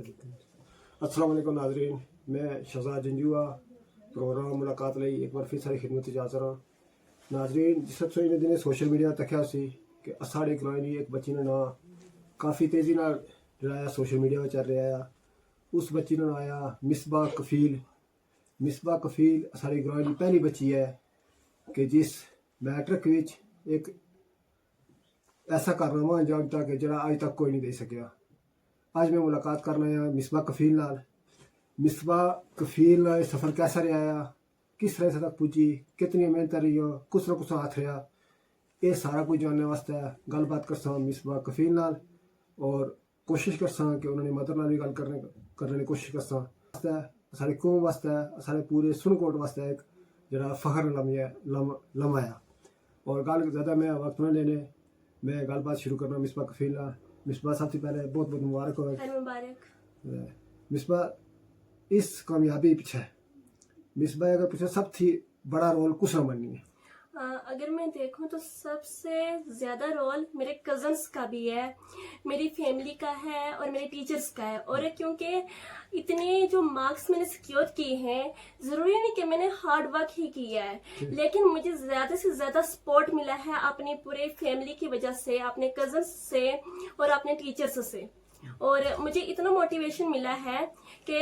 अस्सलाम वालेकुम नाज़रीन, मैं शहजाद जंजुआ प्रोग्राम मुलाकात लई एक बार फिर सारी खिदमत हाज़र हाँ। नाज़रीन, जिस सबसे इन्हें दिन सोशल मीडिया तक सी कि साढ़े ग्रां एक बच्ची ने ना काफ़ी तेज़ी नाल जड़ा सोशल मीडिया में चल रहा है। उस बच्ची ने आया मिसबा कफील। मिसबा कफील साढ़े ग्रां की पहली बच्ची है कि जिस मैट्रिक विच एक ऐसा कारनामा अंजाम दिता कि जड़ा अज तक कोई नहीं दे सकिया। आज मैं मुलाकात करना है मिसबा कफील नाल। मिसबा कफील नाल सफ़र कैसा रहा है, किस तरह से तक पुजी, कितनी मेहनत रही हो, कुछ ना कुछ हाथ रहा, ये सारा कुछ जानने वास्ते गलबात करसा मिसबा कफील नाल और कोशिश करसा कि उन्होंने मदर नाल भी गल करने की कोशिश करसा। सारी कौम वास्ते, सारे पूरे सुनकोट वास्ते एक जरा फखर लम्हा है। और गल ज़्यादा मैं वक्त न लेने, मैं गलबात शुरू करना मिसबा कफील नाल। मिसबा सबसे पहले बहुत बहुत मुबारक हो। मिसबा इस कामयाबी पीछे मिसबा अगर पीछे सबसे बड़ा रोल कुछ बननी है। अगर मैं देखूं तो सबसे ज़्यादा रोल मेरे कज़न्स का भी है, मेरी फैमिली का है और मेरे टीचर्स का है। और क्योंकि इतने जो मार्क्स मैंने सिक्योर किए हैं, ज़रूरी नहीं कि मैंने हार्ड वर्क ही किया है, लेकिन मुझे ज़्यादा से ज़्यादा सपोर्ट मिला है अपनी पूरे फैमिली की वजह से, अपने कज़न्स से और अपने टीचर्स से। और मुझे इतना मोटिवेशन मिला है कि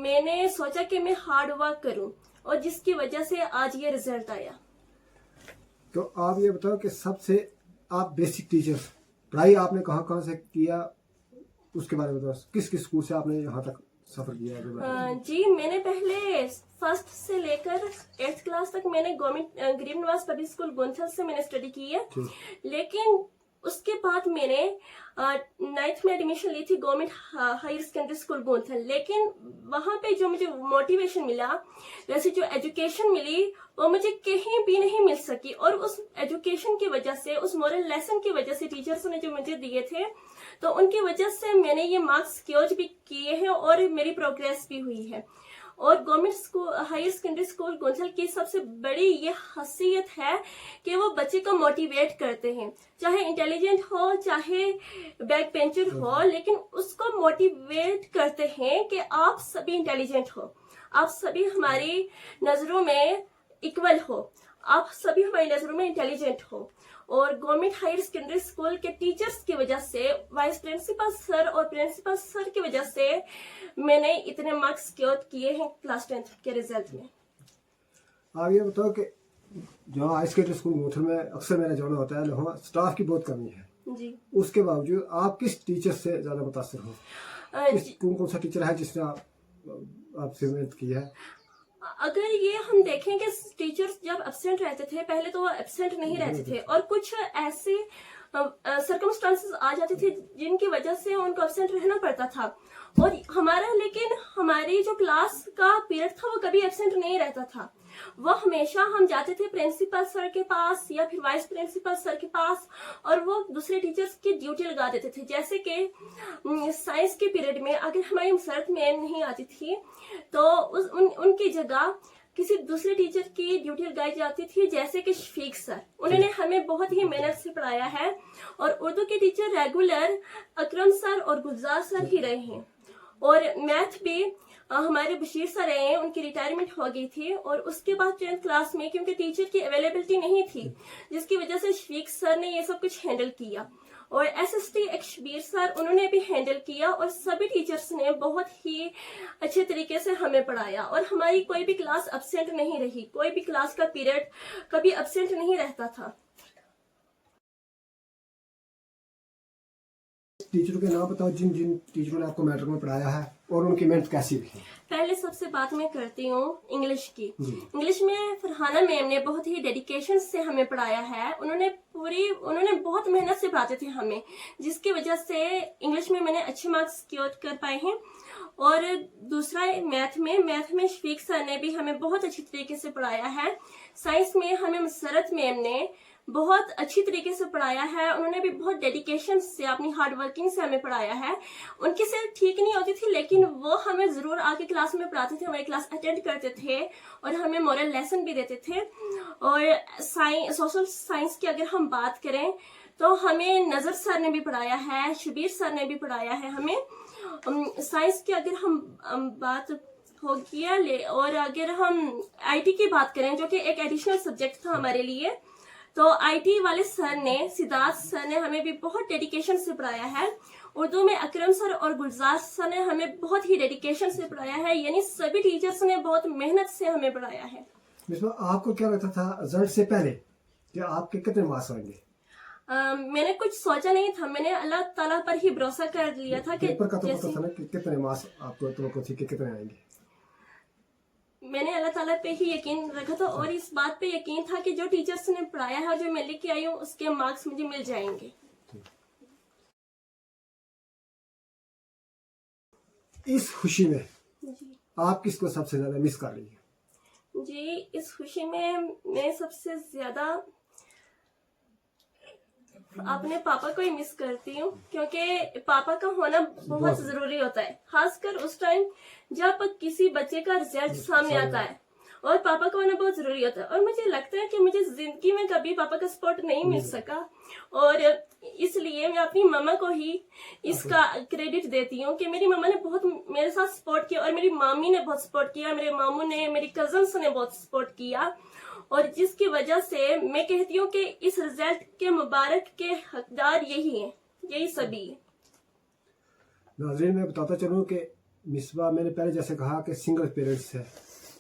मैंने सोचा कि मैं हार्ड वर्क करूं और जिसकी वजह से आज ये रिजल्ट आया। तो आप ये बताओ कि सबसे आप बेसिक टीचर्स पढ़ाई आपने कहाँ से किया, उसके बारे में बताओ। किस किस स्कूल से आपने यहाँ तक सफर किया है? जी, मैंने पहले फर्स्ट से लेकर 8th क्लास तक मैंने गवर्नमेंट गरीब नवाज पब्लिक स्कूल गोंथल से मैंने स्टडी की है। लेकिन उसके बाद मैंने 9th में एडमिशन ली थी गवर्नमेंट हायर सेकेंडरी स्कूल गोंथल। लेकिन वहाँ पे जो मुझे मोटिवेशन मिला, वैसे जो एजुकेशन मिली, वो मुझे कहीं भी नहीं मिल सकी। और उस एजुकेशन की वजह से, उस मॉरल लेसन की वजह से टीचर्स ने जो मुझे दिए थे, तो उनकी वजह से मैंने ये मार्क्स सिक्योर भी किए हैं और मेरी प्रोग्रेस भी हुई है। और government school higher secondary school Gonthal की सबसे बड़ी ये खासियत है कि वो बच्चे को मोटिवेट करते हैं, चाहे इंटेलिजेंट हो चाहे बैक बेंचर हो, लेकिन उसको मोटिवेट करते हैं कि आप सभी इंटेलिजेंट हो, आप सभी हमारी नज़रों में इक्वल हो, आप सभी हमारी नज़रों में इंटेलिजेंट हो। और गवर्नमेंट हायर सेकेंडरी स्कूल के टीचर्स की वजह से, वाइस प्रिंसिपल सर और प्रिंसिपल सर की वजह से मैंने इतने मार्क्स सिक्योर किए हैं क्लास 10th के रिजल्ट में। आप ये बताओ कि जो हायर सेकेंडरी स्कूल गोंथल में अक्सर मेरा जाना होता है, वहाँ स्टाफ की बहुत कमी है जी। उसके बावजूद आप किस टीचर से ज़्यादा मुतासर हो? कौन सा टीचर है जिसने आपसे मेहनत की है? अगर ये हम देखें कि टीचर्स जब एब्सेंट रहते थे, पहले तो वो एब्सेंट नहीं रहते थे और कुछ ऐसे सर्कमस्टांसेस आ जाते थे जिनकी वजह से उनको एब्सेंट रहना पड़ता था। और लेकिन हमारी जो क्लास का पीरियड था वो कभी एब्सेंट नहीं रहता था। वो हमेशा हम जाते थे प्रिंसिपल सर के पास या फिर वाइस प्रिंसिपल सर के पास और वो दूसरे टीचर्स की ड्यूटी लगा देते थे। जैसे कि साइंस के पीरियड में अगर हमारी मसरत मैम नहीं आती थी तो उनकी जगह किसी दूसरे टीचर की ड्यूटी लगाई जाती थी, जैसे कि शफीक सर। उन्होंने हमें बहुत ही मेहनत से पढ़ाया है। और उर्दू के टीचर रेगुलर अकरम सर और गुलजार सर ही रहे हैं। और मैथ भी हमारे बशीर सर रहे हैं, उनकी रिटायरमेंट हो गई थी। और उसके बाद 10th क्लास में क्योंकि टीचर की अवेलेबिलिटी नहीं थी, जिसकी वजह से शफीक सर ने ये सब कुछ हैंडल किया। और SST शबीर सर, उन्होंने भी हैंडल किया। और सभी टीचर्स ने बहुत ही अच्छे तरीके से हमें पढ़ाया और हमारी कोई भी क्लास एब्सेंट नहीं रही, कोई भी क्लास का पीरियड कभी एब्सेंट नहीं रहता था। टीचरों के नाम बताओ जिन जिन टीचरों ने आपको मैट्रिक में पढ़ाया है और उनकी मेहनत कैसी रही? पहले सबसे बात मैं करती हूँ इंग्लिश की। इंग्लिश में फरहाना मैम ने बहुत ही डेडिकेशन से हमें पढ़ाया है। उन्होंने बहुत मेहनत से पढ़ाते थे हमें, जिसकी वजह से इंग्लिश में मैंने अच्छे मार्क्स सिक्योर कर पाए हैं। और दूसरा मैथ में शफीक सर ने भी हमें बहुत अच्छी तरीके से पढ़ाया है। साइंस में हमें मसरत मैम ने बहुत अच्छी तरीके से पढ़ाया है। उन्होंने भी बहुत डेडिकेशन से, अपनी हार्ड वर्किंग से हमें पढ़ाया है। उनकी सेहत ठीक नहीं होती थी, लेकिन वो हमें जरूर आके क्लास में पढ़ाते थे, हमारी क्लास अटेंड करते थे और हमें मॉरल लेसन भी देते थे। और सोशल साइंस की अगर हम बात करें तो हमें नजर सर ने भी पढ़ाया है, शबीर सर ने भी पढ़ाया है हमें। साइंस की अगर हम बात हो गया और अगर हम आईटी की बात करें जो कि एक एडिशनल सब्जेक्ट था हमारे लिए, तो आईटी वाले सर ने, सिद्धार्थ सर ने हमें भी बहुत डेडिकेशन से पढ़ाया है। उर्दू में अकरम सर और गुलजार सर ने हमें बहुत ही डेडिकेशन से पढ़ाया है, यानी सभी टीचर्स ने बहुत मेहनत से हमें पढ़ाया है। मिसबा, आपको क्या लगता था रिजल्ट से पहले कि आपके कितने मार्क्स आएंगे? मैंने कुछ सोचा नहीं था, मैंने अल्लाह ताला पर ही भरोसा कर लिया था कि पेपर का तो पता था ना कि कितने मार्क्स आपको तो थी कि कितने आएंगे? मैंने अल्लाह ताला पे ही यकीन रखा था और इस बात पे यकीन था कि जो टीचर्स ने पढ़ाया है, जो मैं लेके आई हूँ, उसके मार्क्स मुझे मिल जाएंगे। इस खुशी में जी आप किसको सबसे ज्यादा मिस कर रही है? जी, इस खुशी में मैं सबसे ज्यादा अपने पापा को ही मिस करती हूँ, क्योंकि पापा का होना बहुत जरूरी होता है, खासकर उस टाइम जब किसी बच्चे का रिजल्ट सामने आता है, और पापा का होना बहुत जरूरी होता है। और मुझे लगता है कि मुझे जिंदगी में कभी पापा का सपोर्ट नहीं मिल सका, और इसलिए मैं अपनी मम्मा को ही इसका क्रेडिट देती हूँ कि मेरी मम्मा ने बहुत मेरे साथ सपोर्ट किया, और मेरी मामी ने बहुत सपोर्ट किया, मेरे मामू ने, मेरी कजन्स ने बहुत सपोर्ट किया, और जिसकी वजह से मैं कहती हूँ कि इस रिजल्ट के मुबारक के हकदार यही हैं, यही सभी हैं। नाज़रीन, मैं बताता चलूँ कि मिसबा, मैंने पहले जैसे कहा कि सिंगल पेरेंट्स है,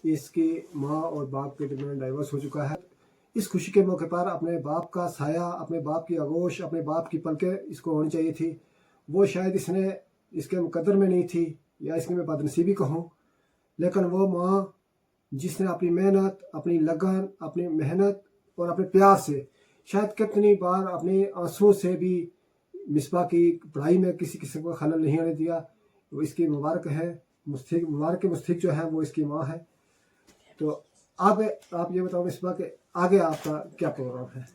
इसकी माँ और बाप के दरमियान डाइवोर्स हो चुका है। इस खुशी के मौके पर अपने बाप का साया, अपने बाप की आगोश, अपने बाप की पलकें इसको होनी चाहिए थी। वो शायद इसने इसके मुकद्दर में नहीं थी, या इसकी मैं बदनसीबी कहूँ, लेकिन वो माँ जिसने अपनी मेहनत, अपनी लगन, अपनी मेहनत और अपने प्यार से शायद कितनी बार अपने आंसुओं से भी मिसबा की पढ़ाई में किसी किस्म का खलल नहीं होने दिया, वो इसकी मुबारक है। मुबारक मुस्तहिक जो है वो इसकी माँ है। तो आप ये बताओ मिसबा के आगे आपका क्या प्रोग्राम है?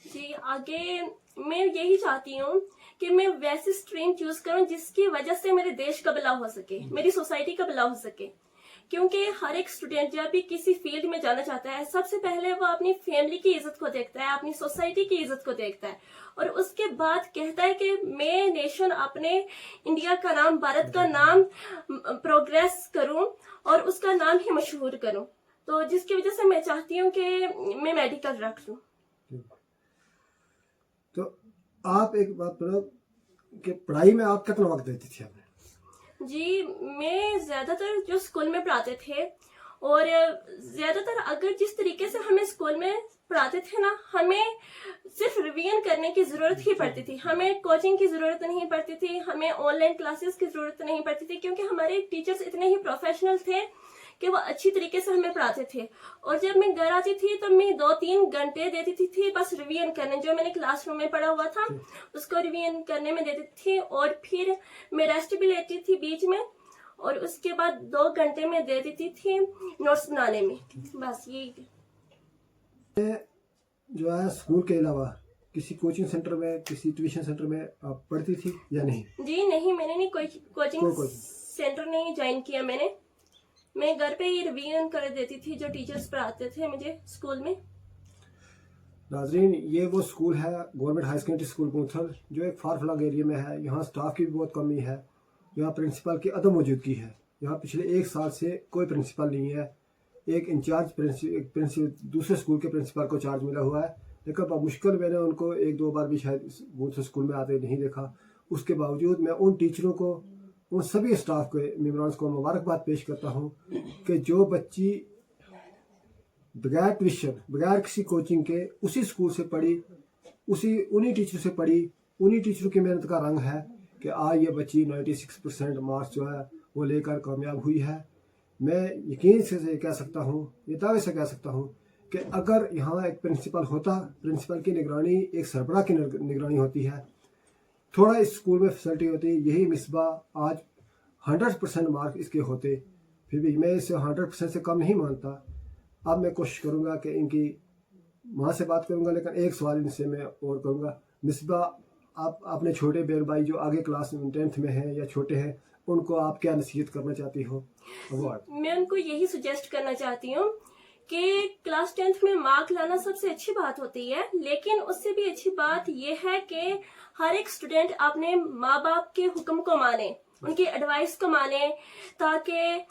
जी, आगे मैं यही चाहती हूँ कि मैं वैसी स्ट्रीम चूज करूँ जिसकी वजह से मेरे देश का भला हो सके, मेरी सोसाइटी का भला हो सके, क्योंकि हर एक स्टूडेंट जब भी किसी फील्ड में जाना चाहता है, सबसे पहले वो अपनी फैमिली की इज्जत को देखता है, अपनी सोसाइटी की इज्जत को देखता है, और उसके बाद कहता है कि मैं नेशन, अपने इंडिया का नाम, भारत का नाम प्रोग्रेस करूं और उसका नाम ही मशहूर करूं। तो जिसकी वजह से मैं चाहती हूँ कि मैं मेडिकल रख लूं। तो आप एक बात बताओ कि पढ़ाई में आप कितना वक्त देती थी आपने? जी, मैं ज्यादातर जो स्कूल में पढ़ाते थे, और ज्यादातर अगर जिस तरीके से हमें स्कूल में पढ़ाते थे ना, हमें सिर्फ रिवीजन करने की जरूरत ही पड़ती थी, हमें कोचिंग की जरूरत नहीं पड़ती थी, हमें ऑनलाइन क्लासेस की जरूरत नहीं पड़ती थी, क्योंकि हमारे टीचर्स इतने ही प्रोफेशनल थे कि वो अच्छी तरीके से हमें पढ़ाते थे। और जब मैं घर आती थी तो मैं 2-3 घंटे देती थी बस रिवीजन करने, जो मैंने क्लासरूम में पढ़ा हुआ था उसको रिवीजन करने में देती थी, और फिर मैं रेस्ट भी लेती थी बीच में, और उसके बाद 2 घंटे में दे देती थी नोट्स बनाने में। बस यही जो है स्कूल के अलावा किसी कोचिंग सेंटर में, किसी ट्यूशन सेंटर में आप पढ़ती थी या नहीं? जी नहीं, मैंने नहीं कोई कोचिंग सेंटर नहीं ज्वाइन किया मैंने। मैं घर पे ही रिवीजन कर देती थी जो टीचर्स पढ़ाते थे मुझे स्कूल में। नाजरीन, ये वो स्कूल है गवर्नमेंट हाई सेकेंडरी स्कूल पूंथल, जो एक फार फ्लंग एरिया में है। यहाँ स्टाफ की भी बहुत कमी है, यहाँ प्रिंसिपल की अदम मौजूदगी है। यहाँ पिछले 1 साल से कोई प्रिंसिपल नहीं है। एक इंचार्ज प्रिंसिपल दूसरे स्कूल के प्रिंसिपल को चार्ज मिला हुआ है, लेकिन मुश्किल मैंने उनको 1-2 बार भी शायद दूसरे स्कूल में आते नहीं देखा। उसके बावजूद मैं उन टीचरों को, उन सभी स्टाफ के मेम्बरान को मुबारकबाद पेश करता हूँ कि जो बच्ची बगैर ट्यूशन, बगैर किसी कोचिंग के उसी स्कूल से पढ़ी, उन्हीं टीचर से पढ़ी, उन्हीं टीचरों की मेहनत का रंग है कि आज ये बच्ची 96% मार्क्स जो है वो लेकर कामयाब हुई है। मैं यकीन से कह सकता हूँ, ये दावे से कह सकता हूँ कि अगर यहाँ एक प्रिंसिपल होता, प्रिंसिपल की निगरानी, एक सरबराह की निगरानी होती है, थोड़ा इस स्कूल में फैसिलिटी होती, यही मिसबा आज 100% मार्क इसके होते। फिर भी मैं इसे 100% से कम नहीं मानता। अब मैं कोशिश करूँगा कि इनकी माँ से बात करूँगा, लेकिन एक सवाल इनसे मैं और करूँगा। मिसबा, आप अपने छोटे बहन भाई जो आगे क्लास 10th में हैं या छोटे हैं, उनको आप क्या नसीहत करना चाहती हो? मैं उनको यही सुजेस्ट करना चाहती हूँ कि क्लास 10th में मार्क लाना सबसे अच्छी बात होती है, लेकिन उससे भी अच्छी बात यह है कि हर एक स्टूडेंट अपने माँ बाप के हुक्म को माने, उनकी एडवाइस को माने, ताकि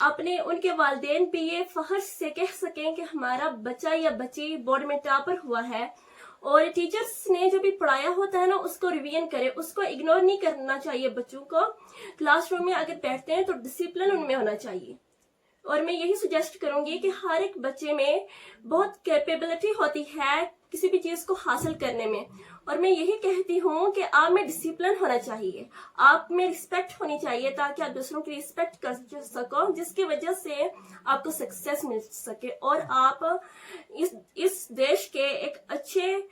अपने उनके वालिदैन भी ये फख्र से कह सकें कि हमारा बच्चा या बच्ची बोर्ड में टॉपर हुआ है। और टीचर्स ने जो भी पढ़ाया होता है ना, उसको रिवीजन करे, उसको इग्नोर नहीं करना चाहिए। बच्चों को क्लासरूम में अगर बैठते हैं तो डिसिप्लिन उनमें होना चाहिए। और मैं यही सजेस्ट करूंगी कि हर एक बच्चे में बहुत कैपेबिलिटी होती है किसी भी चीज को हासिल करने में, और मैं यही कहती हूँ कि आप में डिसिप्लिन होना चाहिए, आप में रिस्पेक्ट होनी चाहिए, ताकि आप दूसरों की रिस्पेक्ट कर सको, जिसकी वजह से आपको सक्सेस मिल सके और आप इस देश के एक अच्छे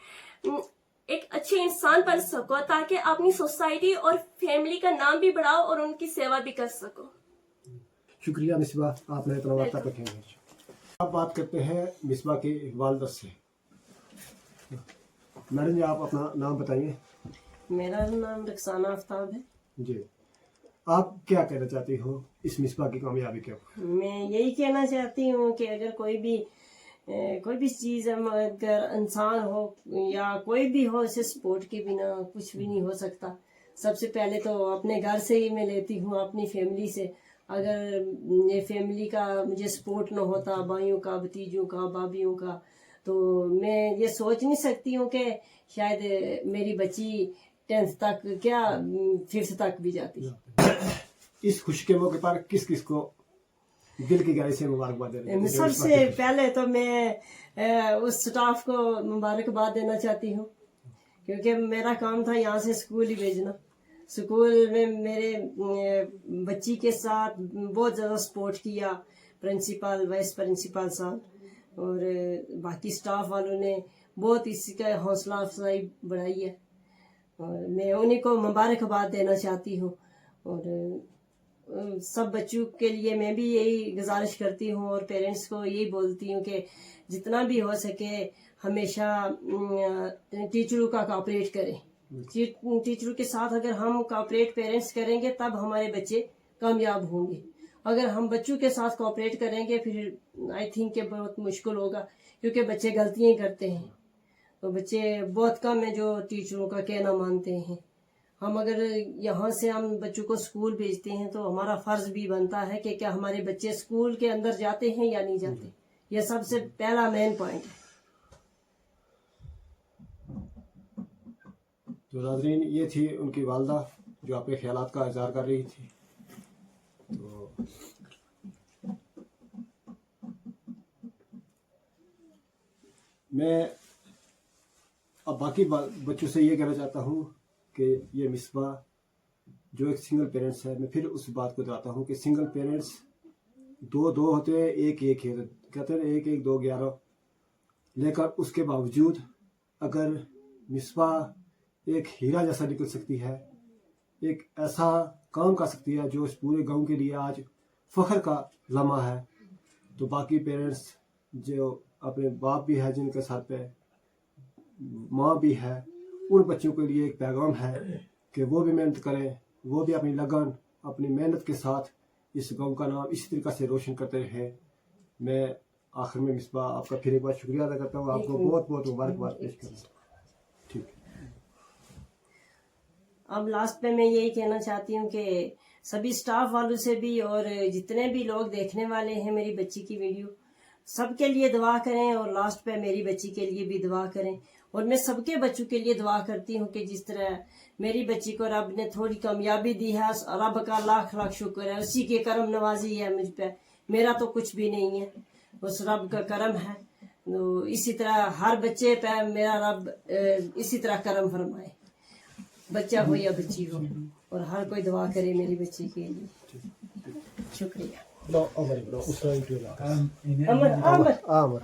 इंसान बन सको, ताकि आप अपनी सोसाइटी और फैमिली का नाम भी बढ़ाओ और उनकी सेवा भी कर सको। शुक्रिया मिसबा, आपने इतना वक्त तक रखेंगे। अब बात करते हैं मिसबा की वालदा से। मैडम जी, आप अपना नाम बताइए। मेरा नाम रक्साना आफ्ताब है जी। आप क्या कहना चाहती हो इस मिसबा की कामयाबी के ऊपर? मैं यही कहना चाहती हूँ कि अगर कोई भी चीज़ अगर इंसान हो या कोई भी हो, इसे सपोर्ट के बिना कुछ भी नहीं हो सकता। सबसे पहले तो अपने घर से ही मैं लेती हूँ, अपनी फैमिली से। अगर ये फैमिली का मुझे सपोर्ट न होता, भाइयों का, भतीजों का, भाभीयों का, तो मैं ये सोच नहीं सकती हूँ कि शायद मेरी बच्ची 10th तक क्या 5th तक भी जाती। इस खुशी के मौके पर किस किस को दिल की गहराई से मुबारकबाद दे रहे हैं? सबसे पहले तो मैं उस स्टाफ को मुबारकबाद देना चाहती हूँ, क्योंकि मेरा काम था यहाँ से स्कूल ही भेजना। स्कूल में मेरे बच्ची के साथ बहुत ज़्यादा सपोर्ट किया प्रिंसिपल, वाइस प्रिंसिपल साहब और बाकी स्टाफ वालों ने बहुत इसका हौसला अफजाई बढ़ाई है, और मैं उन्हीं को मुबारकबाद देना चाहती हूँ। और सब बच्चों के लिए मैं भी यही गुजारिश करती हूँ और पेरेंट्स को यही बोलती हूँ कि जितना भी हो सके हमेशा टीचरों का कोऑपरेट करें। टीचरों के साथ अगर हम कोऑपरेट पेरेंट्स करेंगे तब हमारे बच्चे कामयाब होंगे। अगर हम बच्चों के साथ कोऑपरेट करेंगे फिर आई थिंक कि बहुत मुश्किल होगा, क्योंकि बच्चे गलतियां करते हैं। तो बच्चे बहुत कम है जो टीचरों का कहना मानते हैं। हम अगर यहाँ से हम बच्चों को स्कूल भेजते हैं तो हमारा फर्ज भी बनता है कि क्या हमारे बच्चे स्कूल के अंदर जाते हैं या नहीं जाते। यह सबसे पहला मेन पॉइंट है। तो नाज़रीन, ये थी उनकी वालदा जो अपने ख्यालात का इज़हार कर रही थी। तो मैं अब बाकी बच्चों से ये कहना चाहता हूँ कि ये मिसबा जो एक सिंगल पेरेंट्स है, मैं फिर उस बात को दोहराता हूँ कि सिंगल पेरेंट्स दो होते हैं, एक है, कहते हैं 1 1 2 11, लेकिन उसके बावजूद अगर मिसबा एक हीरा जैसा निकल सकती है, एक ऐसा काम कर सकती है जो इस पूरे गांव के लिए आज फख्र का लम्हा है, तो बाकी पेरेंट्स जो अपने बाप भी है, जिनके सर पे माँ भी है, उन बच्चों के लिए एक पैगाम है कि वो भी मेहनत करें, वो भी अपनी लगन, अपनी मेहनत के साथ इस गांव का नाम इसी तरीके से रोशन करते रहें। मैं आखिर में मिसबा आपका फिर एक बार शुक्रिया अदा करता हूँ, आपको बहुत बहुत मुबारकबाद पेश करता हूँ। ठीक। अब लास्ट में मैं यही कहना चाहती हूँ कि सभी स्टाफ वालों से भी और जितने भी लोग देखने वाले हैं मेरी बच्ची की वीडियो, सबके लिए दुआ करें और लास्ट पे मेरी बच्ची के लिए भी दुआ करें। और मैं सबके बच्चों के लिए दुआ करती हूँ कि जिस तरह मेरी बच्ची को रब ने थोड़ी कामयाबी दी है, रब का लाख लाख शुक्र है, उसी के करम नवाजी है मुझ पे। मेरा तो कुछ भी नहीं है, उस रब का करम है। तो इसी तरह हर बच्चे पे मेरा रब इसी तरह करम फरमाए, बच्चा हो या बच्ची हो, और हर कोई दुआ करे मेरी बच्ची के लिए। शुक्रिया। अमर